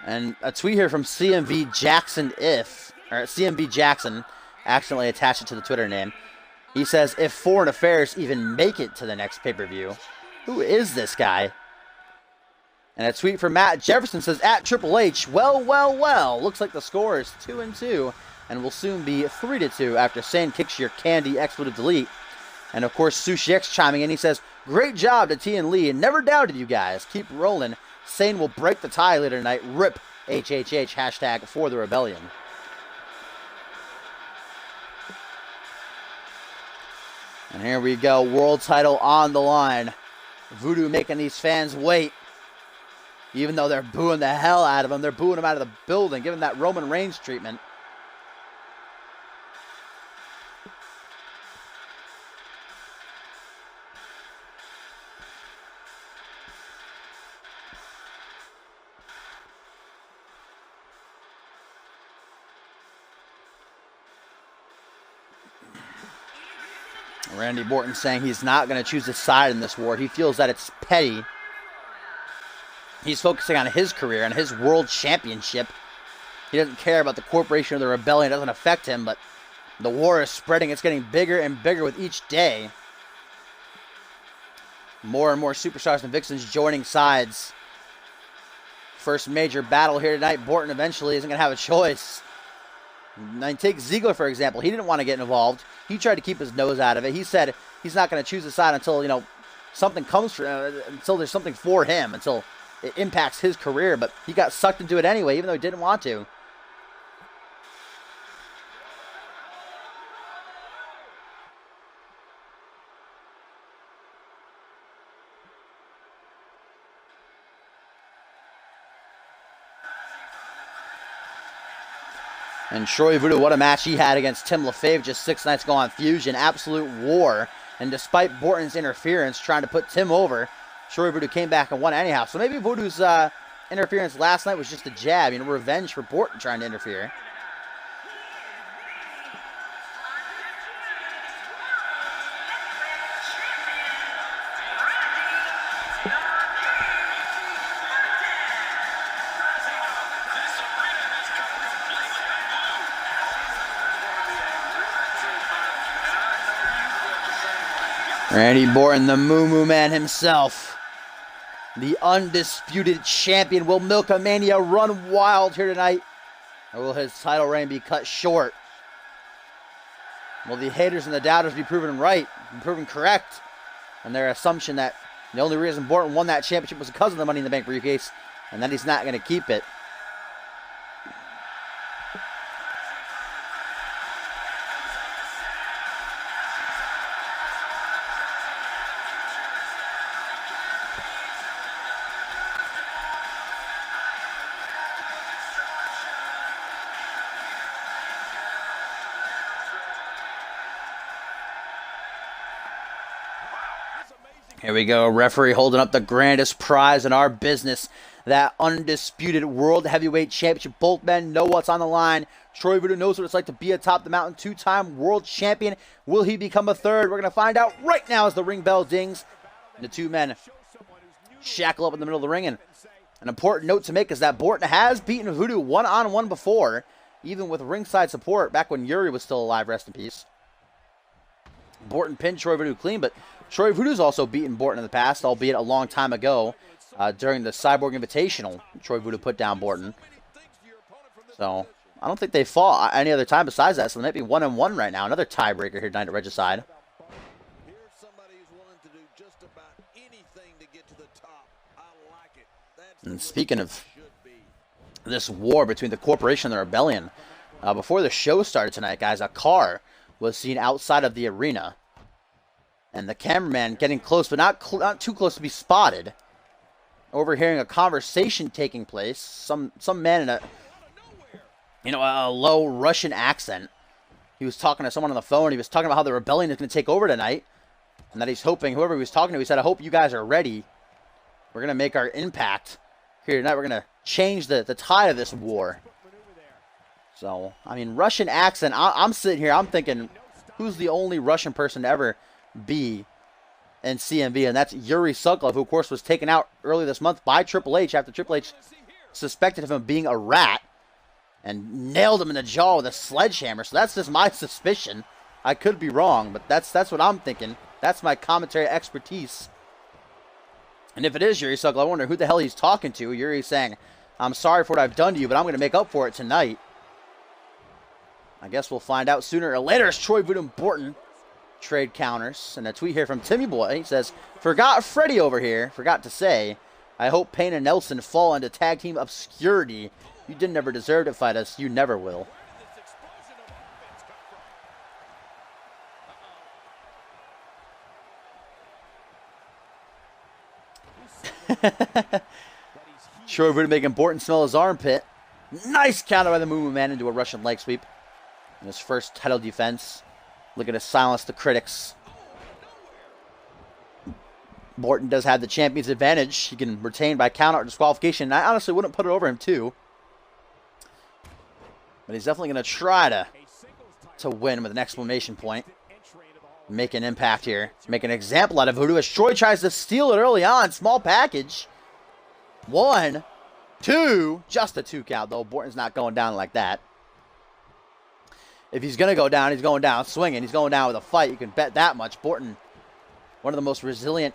And a tweet here from CMV Jackson CMV Jackson, accidentally attached it to the Twitter name. He says, if Foreign Affairs even make it to the next pay-per-view, who is this guy? And a tweet from Matt Jefferson says, at Triple H, well, well, well. Looks like the score is 2-2 and will soon be 3-2 after Sane kicks your candy expletive delete. And of course, Sushi X chiming in. He says, great job to T and Lee. Never doubted you guys. Keep rolling. Sane will break the tie later tonight. RIP HHH. Hashtag for the rebellion. And here we go. World title on the line. Voodoo making these fans wait. Even though they're booing the hell out of him. They're booing him out of the building. Giving that Roman Reigns treatment. Randy Borton saying he's not going to choose a side in this war. He feels that it's petty. He's focusing on his career and his world championship. He doesn't care about the corporation or the rebellion. It doesn't affect him, but the war is spreading. It's getting bigger and bigger with each day. More and more superstars and vixens joining sides. First major battle here tonight. Borton eventually isn't going to have a choice. And take Ziggler, for example. He didn't want to get involved. He tried to keep his nose out of it. He said he's not going to choose a side until, something comes for until there's something for him, until it impacts his career. But he got sucked into it anyway, even though he didn't want to. And Troy Voodoo, what a match he had against Tim LaFave just 6 nights ago on Fusion. Absolute war. And despite Borton's interference trying to put Tim over, Troy Voodoo came back and won anyhow. So maybe Voodoo's interference last night was just a jab. Revenge for Borton trying to interfere. Randy Borton, the Moo Moo Man himself. The undisputed champion. Will Milkamania run wild here tonight? Or will his title reign be cut short? Will the haters and the doubters be proven right and proven correct? And their assumption that the only reason Borton won that championship was because of the Money in the Bank briefcase, and that he's not going to keep it. Here we go, referee holding up the grandest prize in our business, that undisputed World Heavyweight Championship. Both men know what's on the line. Troy Voodoo knows what it's like to be atop the mountain, 2-time world champion. Will he become a third? We're going to find out right now as the ring bell dings. And the two men shackle up in the middle of the ring. And an important note to make is that Borton has beaten Voodoo one-on-one before, even with ringside support, back when Yuri was still alive, rest in peace. Borton pinned Troy Voodoo clean, but Troy Voodoo's also beaten Borton in the past, albeit a long time ago during the Cyborg Invitational. Troy Voodoo put down Borton. So, I don't think they fought any other time besides that, so they might be 1-1 right now. Another tiebreaker here tonight at Regicide. And speaking of this war between the corporation and the rebellion, before the show started tonight, guys, a car was seen outside of the arena. And the cameraman getting close, but not too close to be spotted. Overhearing a conversation taking place. Some man in a low Russian accent. He was talking to someone on the phone. He was talking about how the rebellion is going to take over tonight. And that he's hoping, whoever he was talking to, he said, I hope you guys are ready. We're going to make our impact here tonight. We're going to change the tide of this war. So, I mean, Russian accent. I'm sitting here, I'm thinking, who's the only Russian person to ever be in CMV? And that's Yuri Sokolov, who, of course, was taken out early this month by Triple H after Triple H suspected of him being a rat and nailed him in the jaw with a sledgehammer. So that's just my suspicion. I could be wrong, but that's what I'm thinking. That's my commentary expertise. And if it is Yuri Sokol, I wonder who the hell he's talking to. Yuri's saying, I'm sorry for what I've done to you, but I'm going to make up for it tonight. I guess we'll find out sooner or later as Troy Voodoo and Borton trade counters. And a tweet here from Timmy Boy. He says, forgot Freddie over here. Forgot to say, I hope Payne and Nelson fall into tag team obscurity. You didn't ever deserve to fight us. You never will. Troy Voodoo making Borton smell his armpit. Nice counter by the Moo Moo Man into a Russian leg sweep. In his first title defense. Looking to silence the critics. Borton does have the champion's advantage. He can retain by count or disqualification. And I honestly wouldn't put it over him too. But he's definitely going to try to win with an exclamation point. Make an impact here. Make an example out of Voodoo as Troy tries to steal it early on. Small package. 1, 2. Just a 2 count though. Borton's not going down like that. If he's going to go down, he's going down swinging. He's going down with a fight. You can bet that much. Borton, one of the most resilient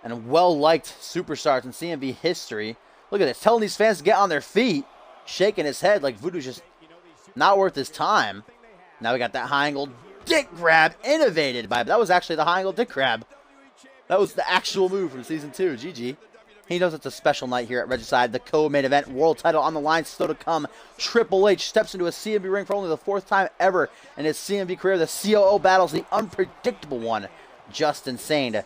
and well-liked superstars in CMV history. Look at this. Telling these fans to get on their feet. Shaking his head like Voodoo's just not worth his time. Now we got that high angle dick grab innovated by, but that was actually the high angle dick grab. That was the actual move from season 2. GG. He knows it's a special night here at Regicide. The co-main event, world title on the line, still to come. Triple H steps into a CMV ring for only the 4th time ever in his CMV career. The COO battles the unpredictable one, just insane, to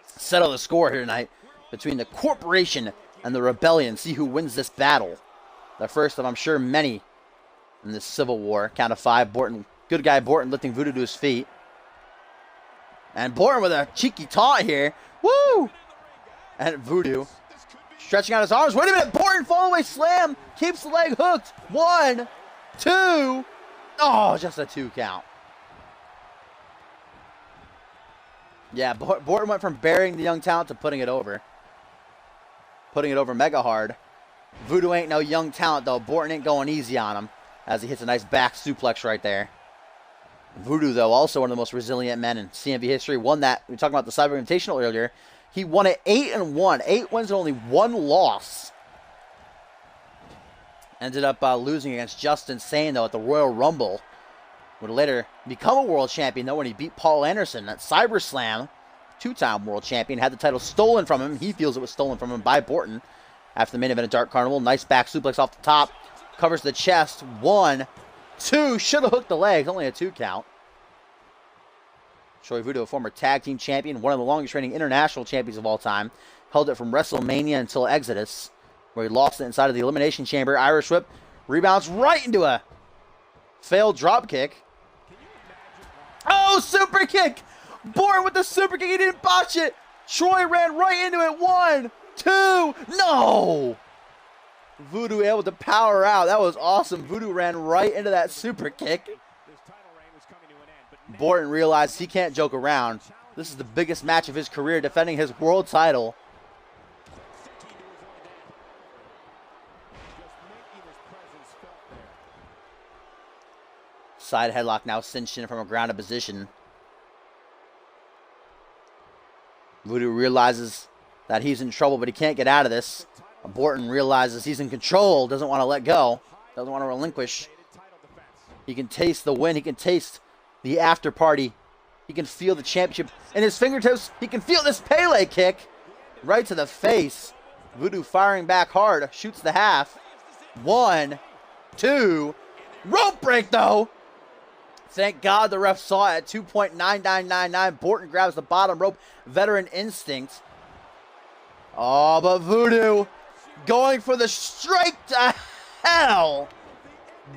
settle the score here tonight between the corporation and the rebellion. See who wins this battle. The first of, I'm sure, many in this civil war. Count of 5. Borton, good guy Borton lifting Voodoo to his feet. And Borton with a cheeky taunt here. Woo! And Voodoo stretching out his arms. Wait a minute. Borton fall away slam. Keeps the leg hooked. 1, 2. Oh, just a 2 count. Yeah, Borton went from burying the young talent to putting it over. Putting it over mega hard. Voodoo ain't no young talent, though. Borton ain't going easy on him as he hits a nice back suplex right there. Voodoo, though, also one of the most resilient men in CMV history. Won that. We were talking about the Cyber Invitational earlier. He won it 8-1. 8 wins and only 1 loss. Ended up losing against Justin Sane, though, at the Royal Rumble. Would later become a world champion, though, when he beat Paul Anderson at CyberSlam. 2-time world champion. Had the title stolen from him. He feels it was stolen from him by Borton. After the main event at Dark Carnival. Nice back suplex off the top. Covers the chest. 1, 2. Should have hooked the legs. Only a 2 count. Troy Voodoo, a former tag team champion, one of the longest reigning international champions of all time. Held it from WrestleMania until Exodus, where he lost it inside of the Elimination Chamber. Irish whip. Rebounds right into a failed drop kick. Oh, super kick! Born with the super kick. He didn't botch it. Troy ran right into it. 1, 2. No! Voodoo able to power out. That was awesome. Voodoo ran right into that super kick. Borton realized he can't joke around. This is the biggest match of his career, defending his world title. Side headlock now cinched in from a grounded position. Voodoo realizes that he's in trouble, but he can't get out of this. Borton realizes he's in control, doesn't want to let go, doesn't want to relinquish. He can taste the win. He can taste the after party. He can feel the championship in his fingertips. He can feel this Pele kick right to the face. Voodoo firing back hard. Shoots the half. 1, 2. Rope break, though. Thank God the ref saw it at 2.9999. Borton grabs the bottom rope. Veteran instinct. Oh, but Voodoo going for the straight to hell.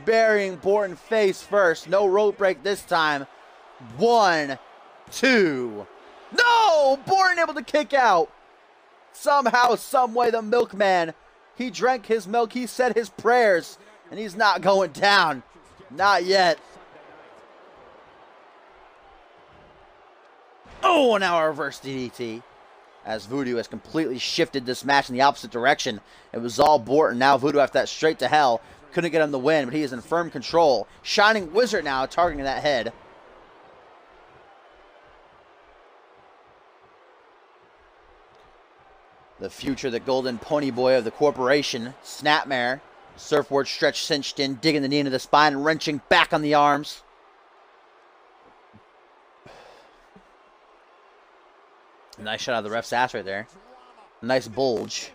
Burying Borton face first. No rope break this time. 1, 2. No! Borton able to kick out. Somehow, someway, the milkman. He drank his milk. He said his prayers. And he's not going down. Not yet. Oh, now a reverse DDT. as Voodoo has completely shifted this match in the opposite direction. It was all Borton. Now Voodoo after that straight to hell. Couldn't get him the win, but he is in firm control. Shining Wizard now targeting that head. The future, the golden pony boy of the corporation. Snapmare. Surfboard stretch cinched in, digging the knee into the spine, wrenching back on the arms. Nice shot out of the ref's ass right there. Nice bulge.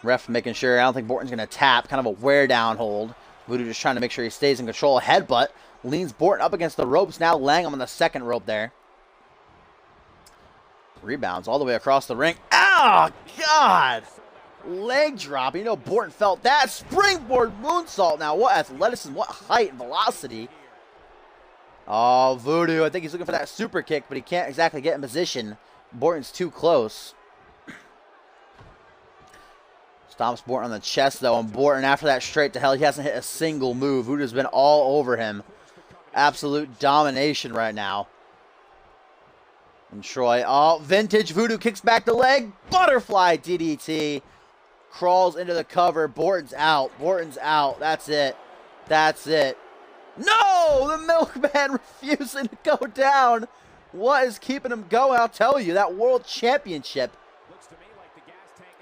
Ref making sure, I don't think Borton's going to tap. Kind of a wear down hold. Voodoo just trying to make sure he stays in control. Headbutt. Leans Borton up against the ropes. Now laying him on the second rope there. Rebounds all the way across the ring. Oh, God! Leg drop. You know Borton felt that. Springboard moonsault. Now, what athleticism, what height and velocity. Oh, Voodoo. I think he's looking for that super kick, but he can't exactly get in position. Borton's too close. Stomps Borton on the chest, though, and Borton, after that straight to hell, he hasn't hit a single move. Voodoo's been all over him. Absolute domination right now. And Troy, oh, vintage Voodoo kicks back the leg. Butterfly DDT. Crawls into the cover. Borton's out. Borton's out. That's it. That's it. No! The Milkman refusing to go down. What is keeping him going? I'll tell you, that World Championship.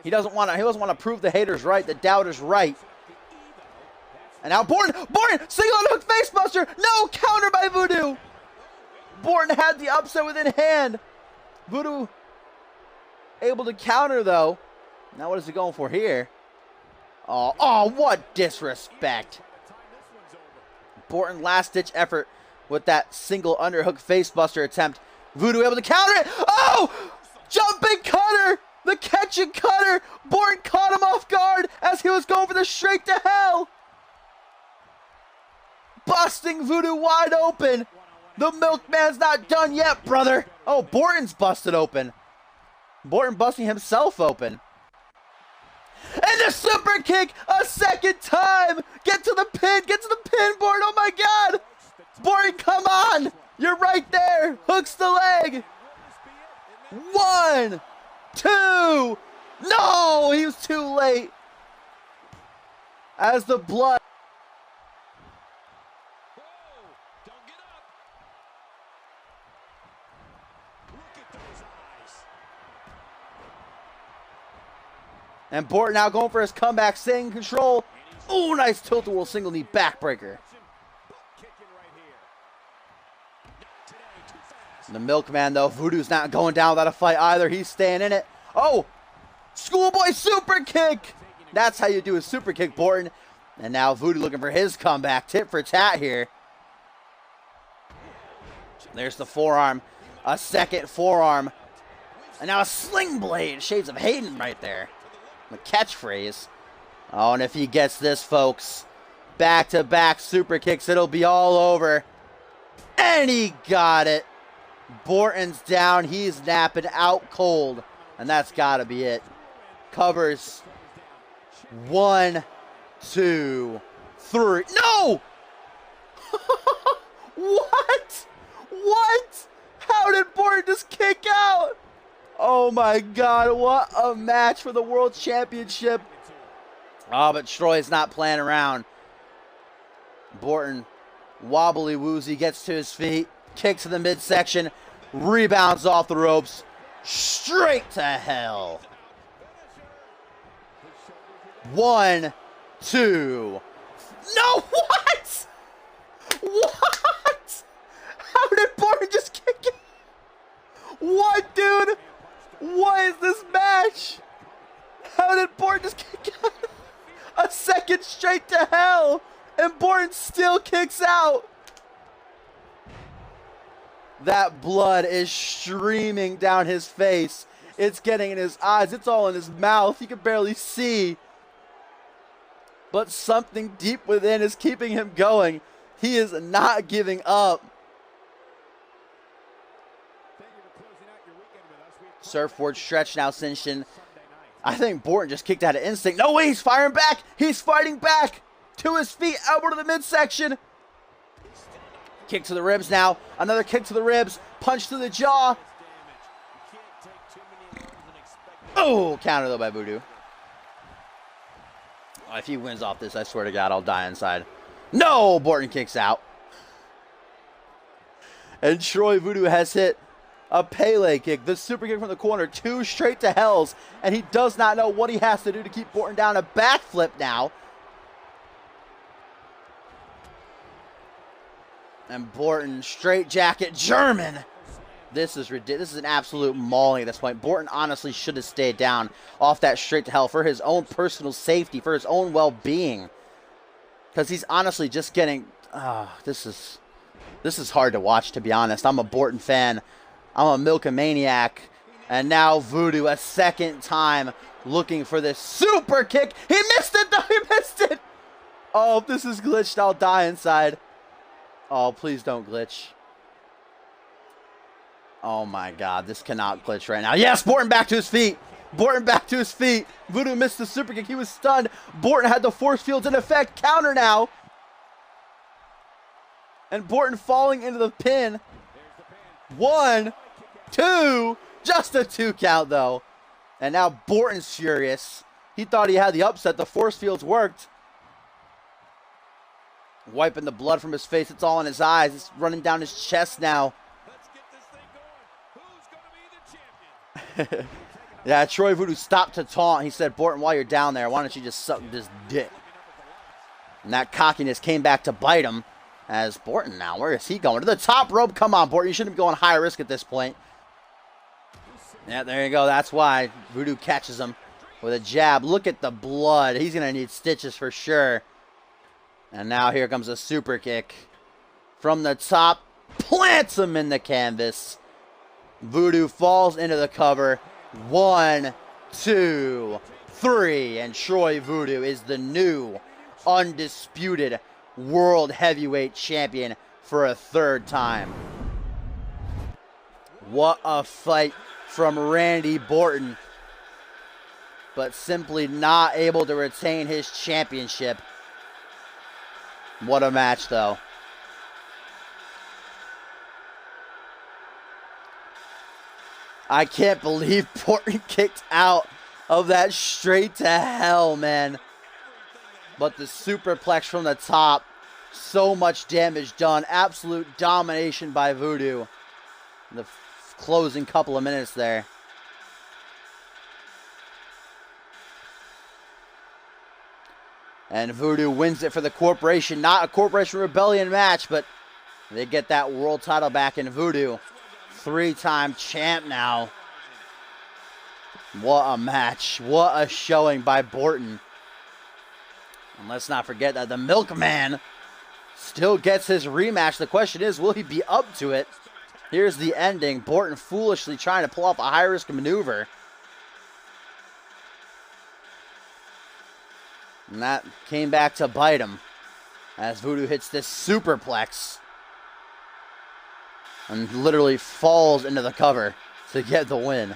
He doesn't want to prove the haters right, the doubters right. And now Borton single hook facebuster. No, counter by Voodoo. Borton had the upset within hand. Voodoo able to counter though. Now what is he going for here? Oh, what disrespect. Borton last ditch effort with that single underhook facebuster attempt. Voodoo able to counter it. Oh, jumping cutter. The catching cutter! Borton caught him off guard as he was going for the straight to hell! Busting Voodoo wide open! The Milkman's not done yet, brother! Oh, Borton's busted open. Borton busting himself open. And the super kick a second time! Get to the pin! Get to the pin, Borton! Oh my God! Borton, come on! You're right there! Hooks the leg! 1, 2! No! He was too late. As the blood. And Borton now going for his comeback, staying in control. Ooh, nice tilt-a-whirl single knee backbreaker. The Milkman, though, Voodoo's not going down without a fight either. He's staying in it. Oh, schoolboy super kick. That's how you do a super kick, Borton. And now Voodoo looking for his comeback. Tit for tat here. There's the forearm. A second forearm. And now a sling blade. Shades of Hayden right there. The catchphrase. Oh, and if he gets this, folks, back-to-back super kicks, it'll be all over. And he got it. Borton's down. He's napping out cold. And that's got to be it. Covers. 1, 2, 3. No! What? What? How did Borton just kick out? Oh my God, what a match for the World Championship. Oh, but Troy's not playing around. Borton, wobbly woozy, gets to his feet, kicks in the midsection, rebounds off the ropes, straight to hell. 1, 2. No, what? What? How did Borton just kick it? What, dude? What is this match? How did Borton just kick out? A second straight to hell, and Borton still kicks out. That blood is streaming down his face. It's getting in his eyes. It's all in his mouth. He can barely see. But something deep within is keeping him going. He is not giving up. Surfboard stretch now cinched in. I think Borton just kicked out of instinct. No way, he's firing back. He's fighting back. To his feet, elbow to the midsection. Kick to the ribs now. Another kick to the ribs. Punch to the jaw. Oh, counter though by Voodoo. Oh, if he wins off this, I swear to God, I'll die inside. No, Borton kicks out. And Troy Voodoo has hit a Pele kick, the super kick from the corner, 2 straight to hells, and he does not know what he has to do to keep Borton down. A backflip now. And Borton, straight jacket, German. This is ridiculous. This is an absolute mauling at this point. Borton honestly should have stayed down off that straight to hell for his own personal safety, for his own well-being. Because he's honestly just getting... This is hard to watch, to be honest. I'm a Borton fan. I'm a Milkamaniac. And now Voodoo, a second time, looking for this super kick. He missed it, though. He missed it. Oh, if this is glitched, I'll die inside. Oh, please don't glitch. Oh, my God. This cannot glitch right now. Yes, Borton back to his feet. Borton back to his feet. Voodoo missed the super kick. He was stunned. Borton had the force fields in effect. Counter now. And Borton falling into the pin. 1, 2. Just a 2 count, though. And now Borton's furious. He thought he had the upset. The force fields worked. Wiping the blood from his face. It's all in his eyes. It's running down his chest now. Let's get this thing going. Who's going to be the champion? Yeah, Troy Voodoo stopped to taunt. He said, Borton, while you're down there, why don't you just suck this dick? And that cockiness came back to bite him. As Borton now, where is he going? To the top rope. Come on, Borton. You shouldn't be going high risk at this point. Yeah, there you go. That's why Voodoo catches him with a jab. Look at the blood. He's going to need stitches for sure. And now here comes a super kick. From the top, plants him in the canvas. Voodoo falls into the cover. 1, 2, 3. And Troy Voodoo is the new undisputed World Heavyweight Champion for a 3rd time. What a fight from Randy Borton. But simply not able to retain his championship. What a match, though. I can't believe Borton kicked out of that straight to hell, man. But the superplex from the top, so much damage done. Absolute domination by Voodoo. The closing couple of minutes there. And Voodoo wins it for the Corporation. Not a Corporation Rebellion match, but they get that world title back in Voodoo. 3-time champ now. What a match. What a showing by Borton. And let's not forget that the Milkman still gets his rematch. The question is, will he be up to it? Here's the ending. Borton foolishly trying to pull off a high-risk maneuver. And that came back to bite him as Voodoo hits this superplex and literally falls into the cover to get the win.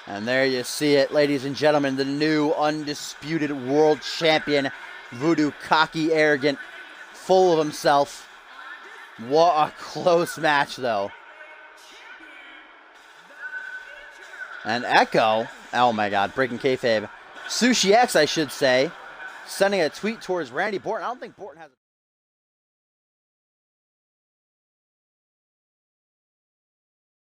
And there you see it, ladies and gentlemen, the new undisputed world champion, Voodoo, cocky, arrogant, full of himself. What a close match, though. And Echo, oh my God, breaking kayfabe. Sushi X, I should say, sending a tweet towards Randy Borton. I don't think Borton has a